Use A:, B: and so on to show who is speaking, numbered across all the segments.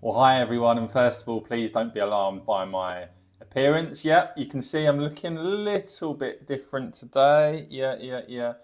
A: Well, hi everyone, and first of all, please don't be alarmed by my appearance. Yeah, you can see I'm looking a little bit different today. Yeah.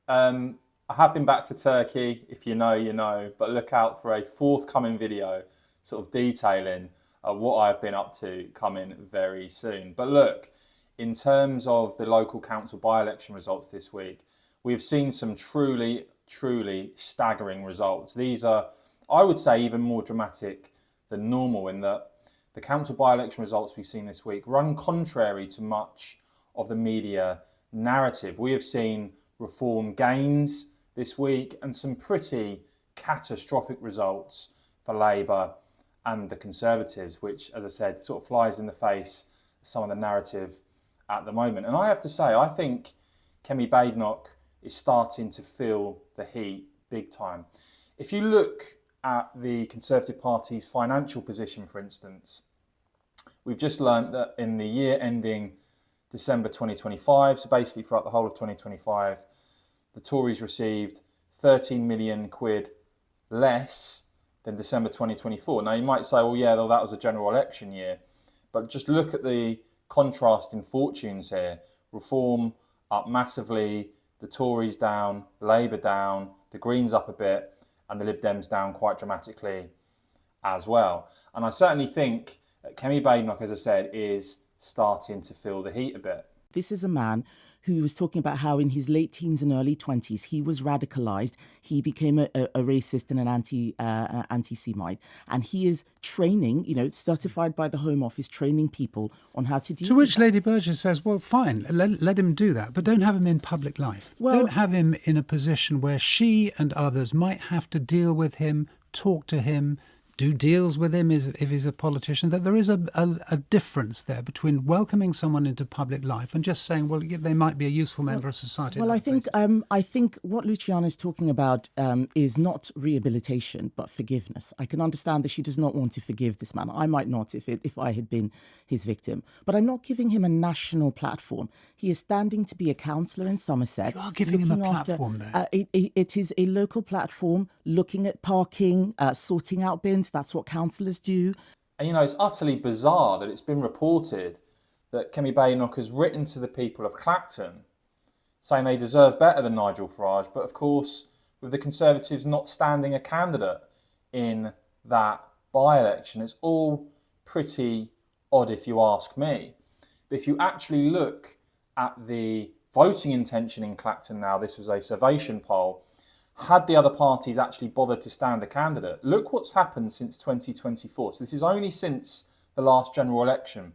A: I have been back to Turkey. If you know, you know. But look out for a forthcoming video, sort of detailing what I've been up to, coming very soon. But look, in terms of the local council by-election results this week, we've seen some truly staggering results. These are, I would say, even more dramatic than normal in that the council by-election results we've seen this week run contrary to much of the media narrative. We have seen reform gains this week and some pretty catastrophic results for Labour and the Conservatives, which, as I said, sort of flies in the face of some of the narrative at the moment. And I have to say, I think Kemi Badenoch is starting to feel the heat big time. If you look at the Conservative Party's financial position, for instance, we've just learnt that in the year ending December 2025, so basically throughout the whole of 2025, the Tories received 13 million quid less than December 2024. Now you might say, well, yeah, well, that was a general election year, but just look at the contrast in fortunes here. Reform up massively, the Tories down, Labour down, the Greens up a bit, and the Lib Dems down quite dramatically as well. And I certainly think that Kemi Badenoch, as I said, is starting to feel the heat a bit.
B: This is a man who was talking about how in his late teens and early 20s, he was radicalized. He became a racist and an anti-Semite. And he is training, certified by the Home Office, training people on how to deal
C: To
B: with
C: which
B: that.
C: Lady Burgess says, well, fine, let him do that, but don't have him in public life.
B: Well-
C: Don't have him in a position where she and others might have to deal with him, talk to him, do deals with him if he's a politician. That there is a difference there between welcoming someone into public life and just saying, well, they might be a useful member of society.
B: Well, I think what Luciana is talking about is not rehabilitation, but forgiveness. I can understand that she does not want to forgive this man. I might not if I had been his victim. But I'm not giving him a national platform. He is standing to be a councillor in Somerset.
C: You are giving him a
B: looking after-
C: platform there.
B: It is a local platform, looking at parking, sorting out bins. That's what councillors do.
A: And it's utterly bizarre that it's been reported that Kemi Badenoch has written to the people of Clacton saying they deserve better than Nigel Farage, but of course, with the Conservatives not standing a candidate in that by-election, it's all pretty odd if you ask me. But if you actually look at the voting intention in Clacton now, this was a Survation poll, had the other parties actually bothered to stand a candidate, look what's happened since 2024. So this is only since the last general election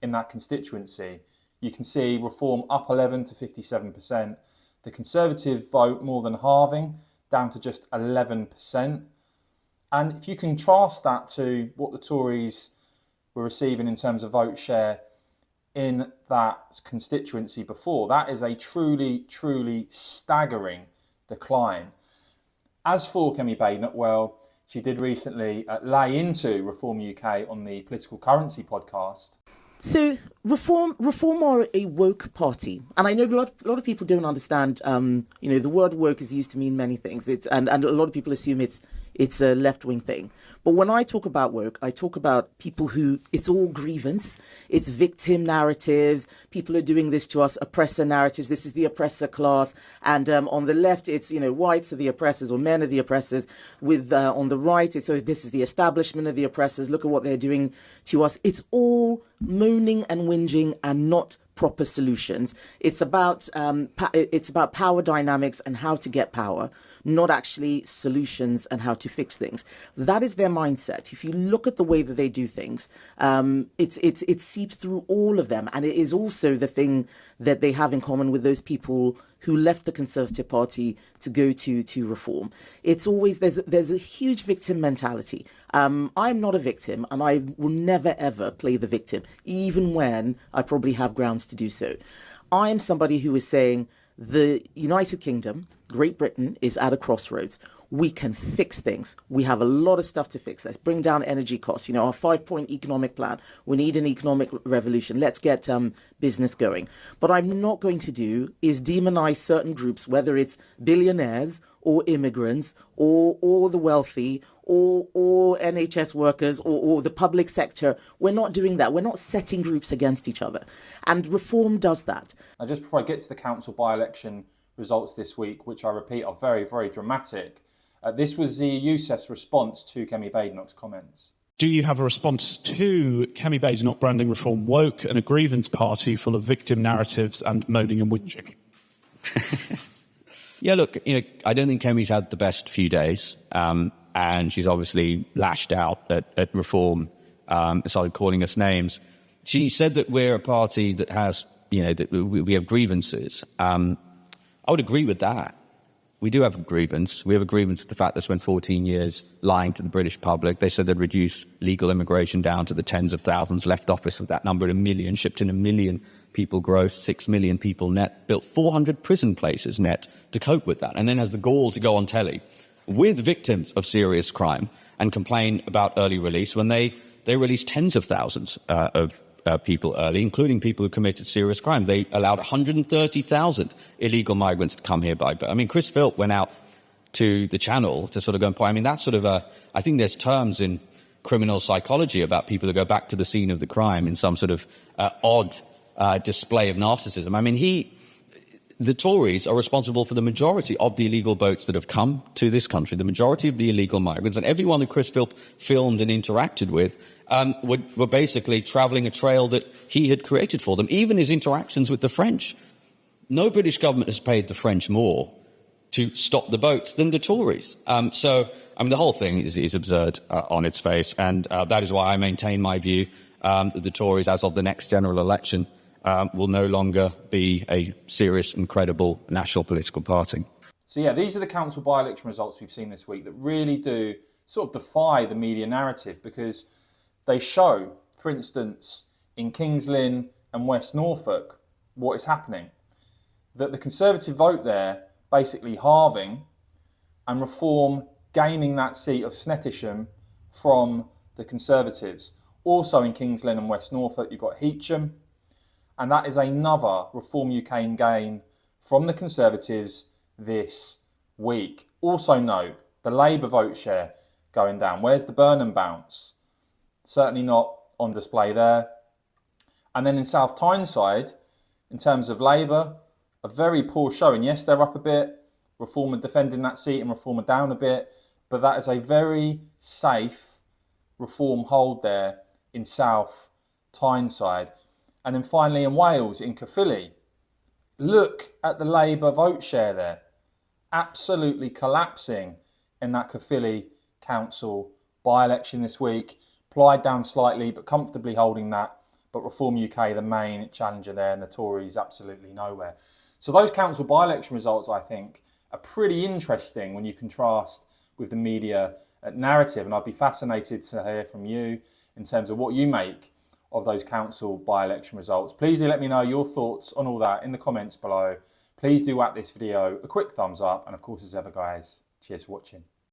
A: in that constituency. You can see Reform up 11 to 57%. The Conservative vote more than halving, down to just 11%. And if you contrast that to what the Tories were receiving in terms of vote share in that constituency before, that is a truly staggering decline. As for Kemi Badenoch, well, she did recently lay into Reform UK on the Political Currency podcast.
B: So Reform are a woke party, and I know a lot of people don't understand. The word woke is used to mean many things. And a lot of people assume it's a left-wing thing. But when I talk about woke, I talk about people who it's all grievance, it's victim narratives. People are doing this to us, oppressor narratives. This is the oppressor class, and on the left, it's whites are the oppressors or men are the oppressors. With on the right, it's this is the establishment of the oppressors. Look at what they're doing to us. It's all moaning and whinging and not proper solutions. It's about power dynamics and how to get power, not actually solutions and how to fix things. That is their mindset. If you look at the way that they do things, it seeps through all of them, and it is also the thing that they have in common with those people who left the Conservative Party to go to Reform. It's always there's a huge victim mentality. I'm not a victim, and I will never ever play the victim, even when I probably have grounds to do so. I am somebody who is saying the United Kingdom, Great Britain, is at a crossroads. we can fix things. We have a lot of stuff to fix. Let's bring down energy costs. You know, our 5-point economic plan. We need an economic revolution. Let's get business going. But I'm not going to do is demonize certain groups, whether it's billionaires or immigrants or the wealthy or NHS workers or the public sector. We're not doing that. We're not setting groups against each other. And reform does that.
A: Now, just before I get to the council by-election results this week, which I repeat are very, very dramatic, this was the Youssef's response to Kemi Badenoch's comments.
D: Do you have a response to Kemi Badenoch branding reform woke and a grievance party full of victim narratives and moaning and whinging?
E: Yeah, look, I don't think Kemi's had the best few days, and she's obviously lashed out at reform, started calling us names. She said that we're a party that has, that we have grievances. I would agree with that. We do have a grievance. We have a grievance with the fact that they spent 14 years lying to the British public. They said they'd reduce legal immigration down to the tens of thousands, left office with that number at 1 million, shipped in 1 million people gross, 6 million people net, built 400 prison places net to cope with that, and then has the gall to go on telly with victims of serious crime and complain about early release when they released tens of thousands of people early, including people who committed serious crime. They allowed 130,000 illegal migrants to come here by boat. I mean, Chris Philp went out to the Channel to sort of go and point. I mean, that's sort of I think there's terms in criminal psychology about people who go back to the scene of the crime in some sort of odd display of narcissism. I mean, the Tories are responsible for the majority of the illegal boats that have come to this country, the majority of the illegal migrants, and everyone who Chris Philp filmed and interacted with were basically travelling a trail that he had created for them. Even his interactions with the French. No British government has paid the French more to stop the boats than the Tories. So, I mean, the whole thing is absurd on its face, and that is why I maintain my view that the Tories, as of the next general election, will no longer be a serious and credible national political party.
A: So yeah, these are the council by-election results we've seen this week that really do sort of defy the media narrative, because they show, for instance, in Kings Lynn and West Norfolk, what is happening. That the Conservative vote there basically halving and Reform gaining that seat of Snettisham from the Conservatives. Also in Kings Lynn and West Norfolk, you've got Heacham, and that is another Reform UK gain from the Conservatives this week. Also note, the Labour vote share going down. Where's the Burnham bounce? Certainly not on display there. And then in South Tyneside, in terms of Labour, a very poor showing. Yes, they're up a bit. Reform are defending that seat and Reform are down a bit. But that is a very safe Reform hold there in South Tyneside. And then finally in Wales, in Caerphilly, look at the Labour vote share there. Absolutely collapsing in that Caerphilly council by-election this week. Plaid down slightly, but comfortably holding that. But Reform UK, the main challenger there, and the Tories absolutely nowhere. So those council by-election results, I think, are pretty interesting when you contrast with the media narrative. And I'd be fascinated to hear from you in terms of what you make of those council by-election results. Please do let me know your thoughts on all that in the comments below. Please do whack this video a quick thumbs up. And of course, as ever, guys, cheers for watching.